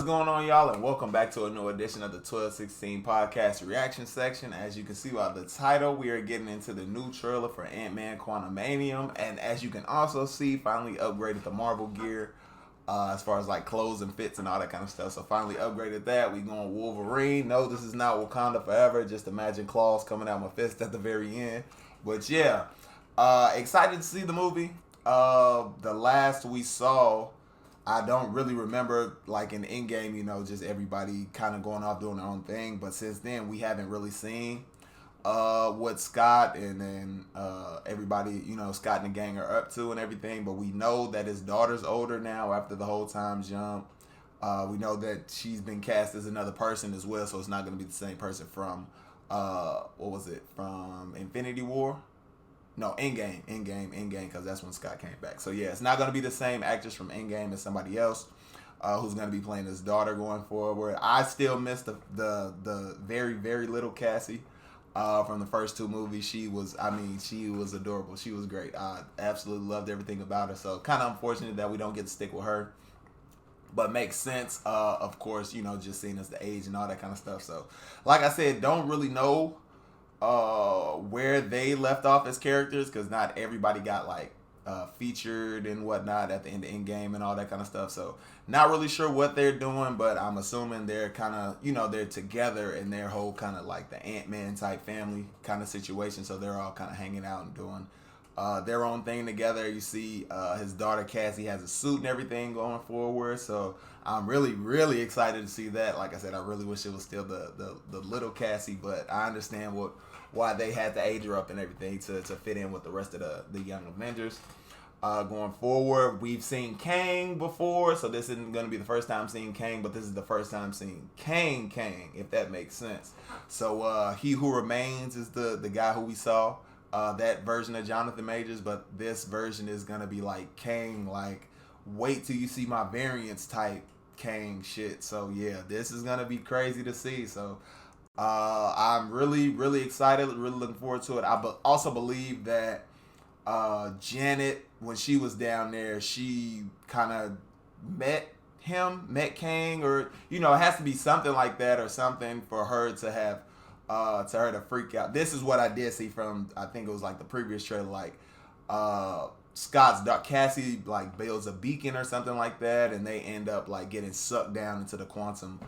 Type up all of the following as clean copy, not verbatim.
What's going on, y'all, and welcome back to a new edition of the 1216 podcast reaction section. As you can see by the title, we are getting into the new trailer for Ant-Man Quantumania, and as you can also see, finally upgraded the Marvel gear as far as like clothes and fits and all that kind of stuff. So finally upgraded that. We going Wolverine. No, this is not Wakanda Forever. Just imagine claws coming out my fist at the very end. But yeah, excited to see the movie. The last we saw, I don't really remember, like in Endgame, you know, just everybody kind of going off doing their own thing. But since then, we haven't really seen what Scott and then everybody, you know, Scott and the gang are up to and everything. But we know that his daughter's older now after the whole time jump. We know that she's been cast as another person as well, so it's not going to be the same person from, what was it, from Infinity War? No, Endgame, because that's when Scott came back. So yeah, it's not going to be the same actress from Endgame as somebody else who's going to be playing his daughter going forward. I still miss the very, very little Cassie from the first two movies. She was adorable. She was great. I absolutely loved everything about her. So kind of unfortunate that we don't get to stick with her. But makes sense, of course, you know, just seeing as the age and all that kind of stuff. So like I said, don't really know where they left off as characters, because not everybody got like featured and whatnot at the end of Endgame and all that kind of stuff. So not really sure what they're doing, but I'm assuming they're kind of, you know, they're together in their whole kind of like the Ant-Man type family kind of situation. So they're all kind of hanging out and doing their own thing together. You see his daughter Cassie has a suit and everything going forward. So I'm really, really excited to see that. Like I said, I really wish it was still the little Cassie, but I understand why they had to age her up and everything to fit in with the rest of the young Avengers. Going forward, we've seen Kang before, so this isn't going to be the first time seeing Kang, but this is the first time seeing Kang, if that makes sense. So He Who Remains is the guy who we saw, that version of Jonathan Majors, but this version is going to be like Kang, like wait till you see my variants type Kang shit. So yeah, this is going to be crazy to see. So I'm really, really excited, really looking forward to it. I also believe that Janet, when she was down there, she kind of met Kang, or, you know, it has to be something like that or something for her to have, to freak out. This is what I did see from, I think it was like the previous trailer, like, Cassie like builds a beacon or something like that, and they end up like getting sucked down into the quantum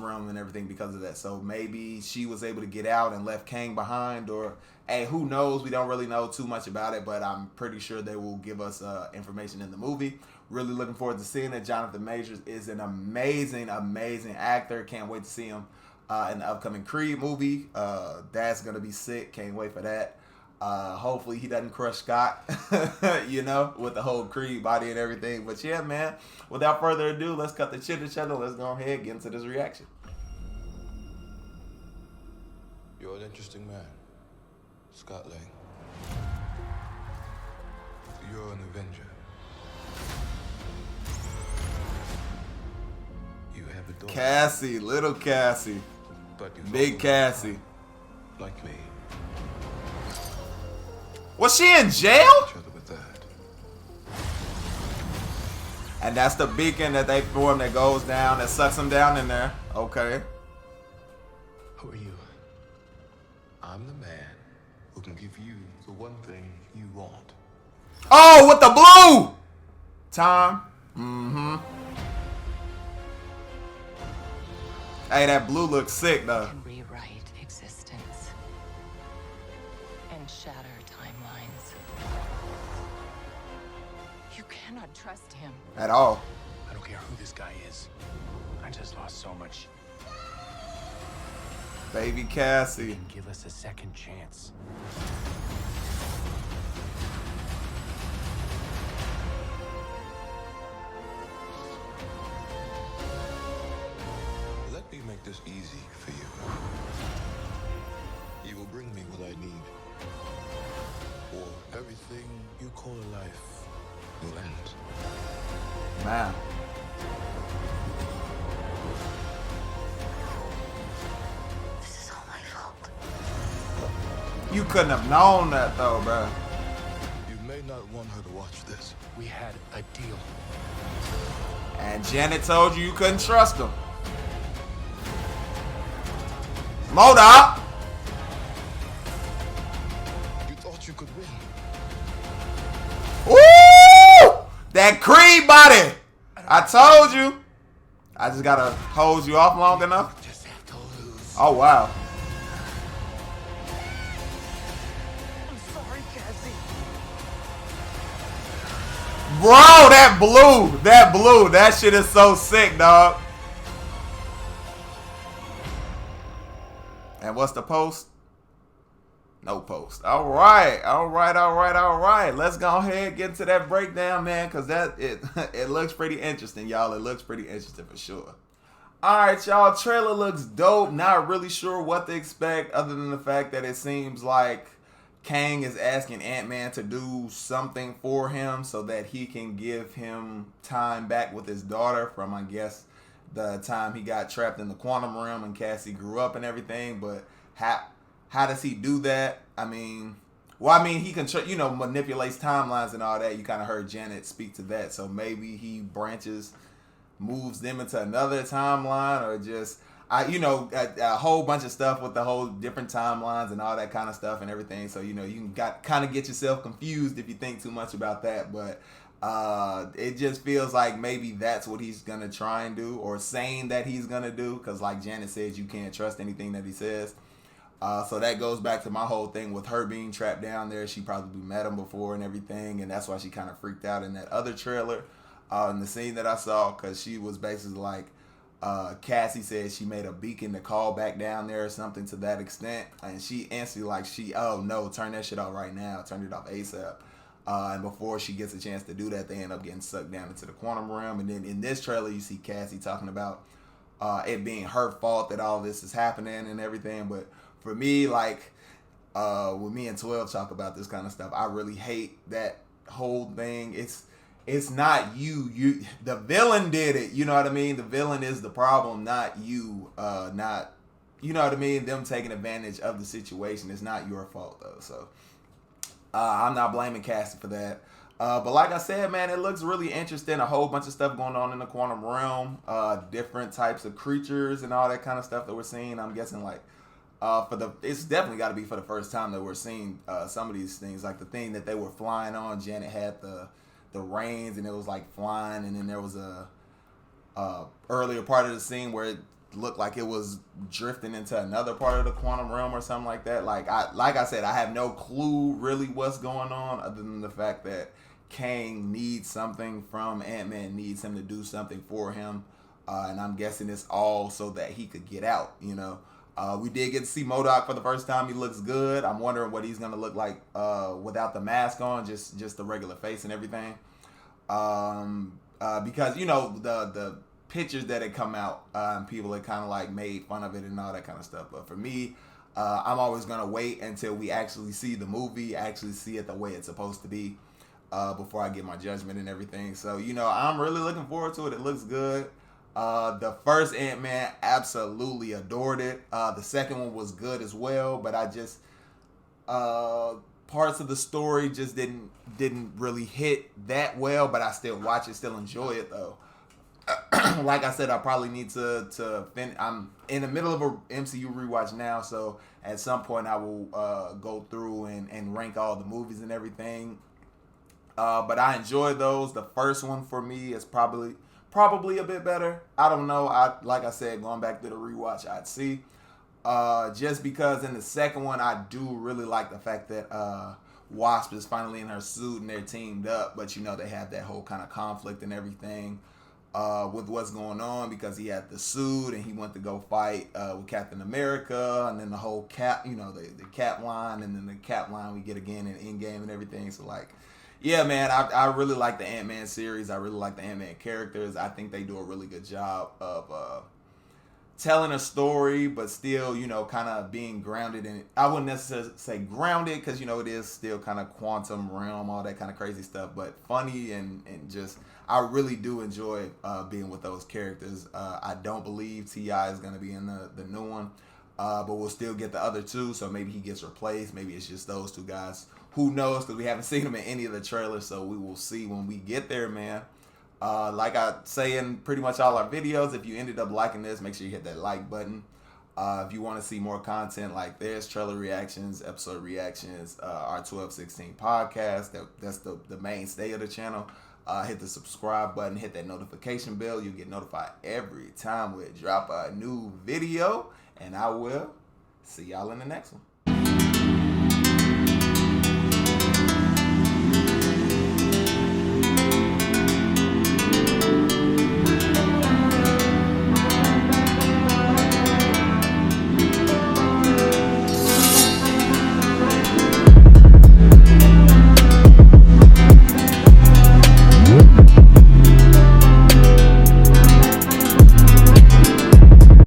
realm and everything because of that. So maybe she was able to get out and left Kang behind, or hey, who knows? We don't really know too much about it, but I'm pretty sure they will give us information in the movie. Really looking forward to seeing it. Jonathan Majors is an amazing, amazing actor. Can't wait to see him in the upcoming Creed movie. That's gonna be sick. Can't wait for that. Hopefully he doesn't crush Scott, you know, with the whole Creed body and everything. But yeah, man, without further ado, let's cut the chitter chatter. Let's go ahead and get into this reaction. You're an interesting man, Scott Lang. You're an Avenger. You have a daughter. Cassie, little Cassie, But big Cassie. Like me. Was she in jail? With that. And that's the beacon that they form that goes down, that sucks them down in there. Okay. Who are you? I'm the man who can give you the one thing you want. Oh, with the blue! Time. Mm-hmm. Hey, that blue looks sick, though. Can rewrite existence and shatter timelines. You cannot trust him. At all. I don't care who this guy is. I just lost so much. Baby Cassie. Can give us a second chance. Let me make this easy for you. You will bring me what I need. Or everything you call a life will end. Man. This is all my fault. You couldn't have known that, though, bro. You may not want her to watch this. We had a deal. And Janet told you couldn't trust him. MODOK! You thought you could win. Woo! That Creed body! I told you. I just gotta hold you off long enough. Just have to lose. Oh, wow. I'm sorry, Cassie. Bro, that blue. That shit is so sick, dog. And what's the post? No post. All right. Let's go ahead and get into that breakdown, man, because it looks pretty interesting, y'all. It looks pretty interesting for sure. All right, y'all. Trailer looks dope. Not really sure what to expect other than the fact that it seems like Kang is asking Ant-Man to do something for him so that he can give him time back with his daughter from, I guess, the time he got trapped in the quantum realm and Cassie grew up and everything. But how does he do that? I mean, he can, manipulates timelines and all that. You kind of heard Janet speak to that. So maybe he moves them into another timeline, or just, a whole bunch of stuff with the whole different timelines and all that kind of stuff and everything. So, you can kind of get yourself confused if you think too much about that. But it just feels like maybe that's what he's going to try and do, or saying that he's going to do. Because like Janet says, you can't trust anything that he says. So that goes back to my whole thing with her being trapped down there. She probably met him before and everything. And that's why she kind of freaked out in that other trailer. In the scene that I saw, because she was basically like, Cassie said she made a beacon to call back down there or something to that extent. And she instantly oh no, turn that shit off right now. Turn it off ASAP. And before she gets a chance to do that, they end up getting sucked down into the quantum realm. And then in this trailer, you see Cassie talking about it being her fault that all this is happening and everything. But for me, when me and 12 talk about this kind of stuff, I really hate that whole thing. It's not you. The villain did it. You know what I mean? The villain is the problem, not you. Not, you know what I mean? Them taking advantage of the situation. It's not your fault though. So I'm not blaming Cassie for that. But like I said, man, it looks really interesting. A whole bunch of stuff going on in the quantum realm. Different types of creatures and all that kind of stuff that we're seeing. I'm guessing it's definitely got to be for the first time that we're seeing some of these things. Like the thing that they were flying on. Janet had the reins and it was like flying, and then there was a earlier part of the scene where it looked like it was drifting into another part of the quantum realm or something like that. Like I said, I have no clue really what's going on, other than the fact that Kang needs something from Ant-Man, needs him to do something for him, and I'm guessing it's all so that he could get out. We did get to see MODOK for the first time. He looks good. I'm wondering what he's gonna look like without the mask on, just the regular face and everything. Because the pictures that had come out, people had kind of made fun of it and all that kind of stuff. But for me, I'm always gonna wait until we actually see the movie, actually see it the way it's supposed to be, before I get my judgment and everything. So I'm really looking forward to it. It looks good. The first Ant-Man, absolutely adored it. The second one was good as well, but I just parts of the story just didn't really hit that well. But I still watch it, still enjoy it though. Like I said, I probably need to finish. I'm in the middle of a MCU rewatch now, so at some point I will go through and rank all the movies and everything. But I enjoy those. The first one for me is probably a bit better. I don't know. Like I said, going back to the rewatch, I'd see. Just because in the second one, I do really like the fact that Wasp is finally in her suit and they're teamed up. But they have that whole kind of conflict and everything with what's going on, because he had the suit and he went to go fight with Captain America, and then the whole Cap, the Cap line, and then the Cap line we get again in Endgame and everything. So yeah, man, I really like the Ant-Man series. I really like the Ant-Man characters. I think they do a really good job of telling a story, but still, kind of being grounded in it. I wouldn't necessarily say grounded, because, it is still kind of quantum realm, all that kind of crazy stuff, but funny and just, I really do enjoy being with those characters. I don't believe T.I. is going to be in the new one, but we'll still get the other two, so maybe he gets replaced. Maybe it's just those two guys. Who knows, because we haven't seen them in any of the trailers, so we will see when we get there, man. Like I say in pretty much all our videos, if you ended up liking this, make sure you hit that like button. If you want to see more content like this, trailer reactions, episode reactions, our 1216 podcast, that's the mainstay of the channel. Hit the subscribe button, hit that notification bell. You'll get notified every time we drop a new video. And I will see y'all in the next one.